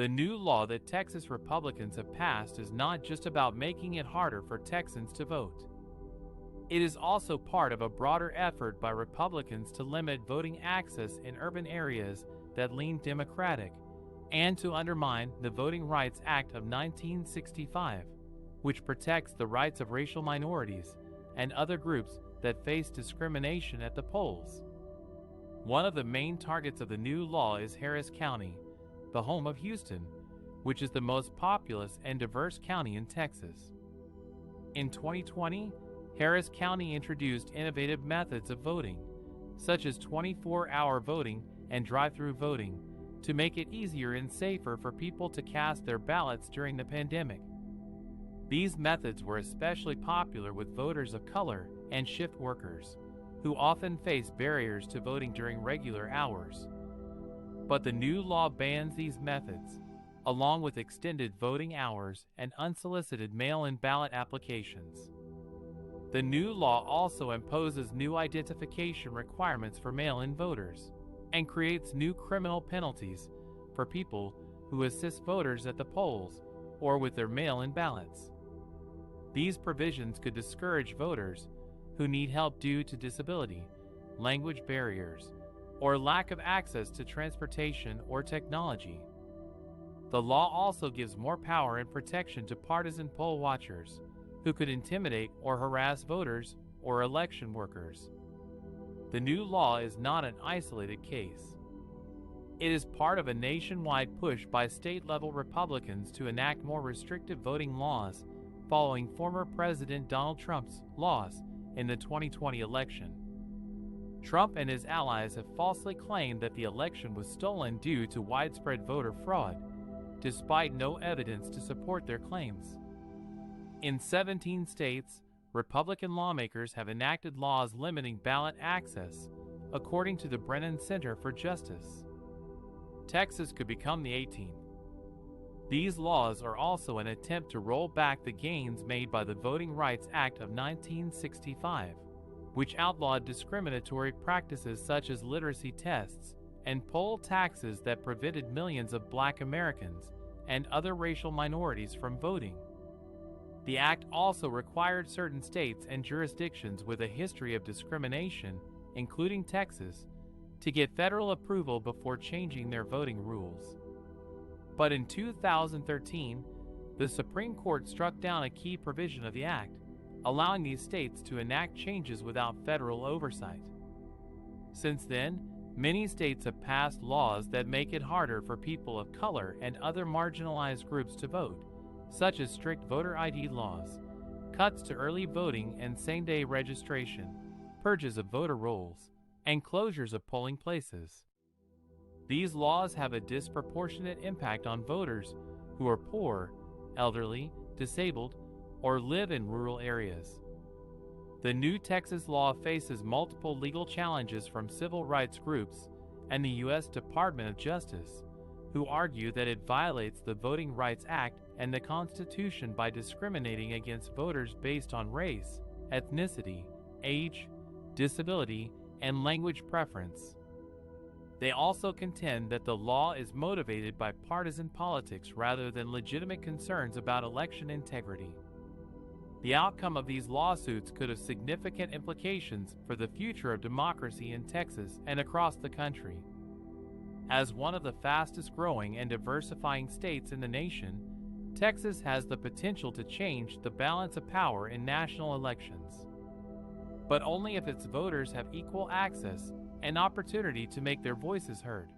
The new law that Texas Republicans have passed is not just about making it harder for Texans to vote. It is also part of a broader effort by Republicans to limit voting access in urban areas that lean Democratic and to undermine the Voting Rights Act of 1965, which protects the rights of racial minorities and other groups that face discrimination at the polls. One of the main targets of the new law is Harris County, the home of Houston, which is the most populous and diverse county in Texas. In 2020, Harris County introduced innovative methods of voting, such as 24-hour voting and drive-through voting, to make it easier and safer for people to cast their ballots during the pandemic. These methods were especially popular with voters of color and shift workers, who often face barriers to voting during regular hours. But the new law bans these methods, along with extended voting hours and unsolicited mail-in ballot applications. The new law also imposes new identification requirements for mail-in voters and creates new criminal penalties for people who assist voters at the polls or with their mail-in ballots. These provisions could discourage voters who need help due to disability, language barriers, or lack of access to transportation or technology. The law also gives more power and protection to partisan poll watchers, who could intimidate or harass voters or election workers. The new law is not an isolated case. It is part of a nationwide push by state-level Republicans to enact more restrictive voting laws following former President Donald Trump's loss in the 2020 election. Trump and his allies have falsely claimed that the election was stolen due to widespread voter fraud, despite no evidence to support their claims. In 17 states, Republican lawmakers have enacted laws limiting ballot access, according to the Brennan Center for Justice. Texas could become the 18th. These laws are also an attempt to roll back the gains made by the Voting Rights Act of 1965, which outlawed discriminatory practices such as literacy tests and poll taxes that prevented millions of Black Americans and other racial minorities from voting. The act also required certain states and jurisdictions with a history of discrimination, including Texas, to get federal approval before changing their voting rules. But in 2013, the Supreme Court struck down a key provision of the act, allowing these states to enact changes without federal oversight. Since then, many states have passed laws that make it harder for people of color and other marginalized groups to vote, such as strict voter ID laws, cuts to early voting and same-day registration, purges of voter rolls, and closures of polling places. These laws have a disproportionate impact on voters who are poor, elderly, disabled, or live in rural areas. The new Texas law faces multiple legal challenges from civil rights groups and the U.S. Department of Justice, who argue that it violates the Voting Rights Act and the Constitution by discriminating against voters based on race, ethnicity, age, disability, and language preference. They also contend that the law is motivated by partisan politics rather than legitimate concerns about election integrity. The outcome of these lawsuits could have significant implications for the future of democracy in Texas and across the country. As one of the fastest growing and diversifying states in the nation, Texas has the potential to change the balance of power in national elections. But only if its voters have equal access and opportunity to make their voices heard.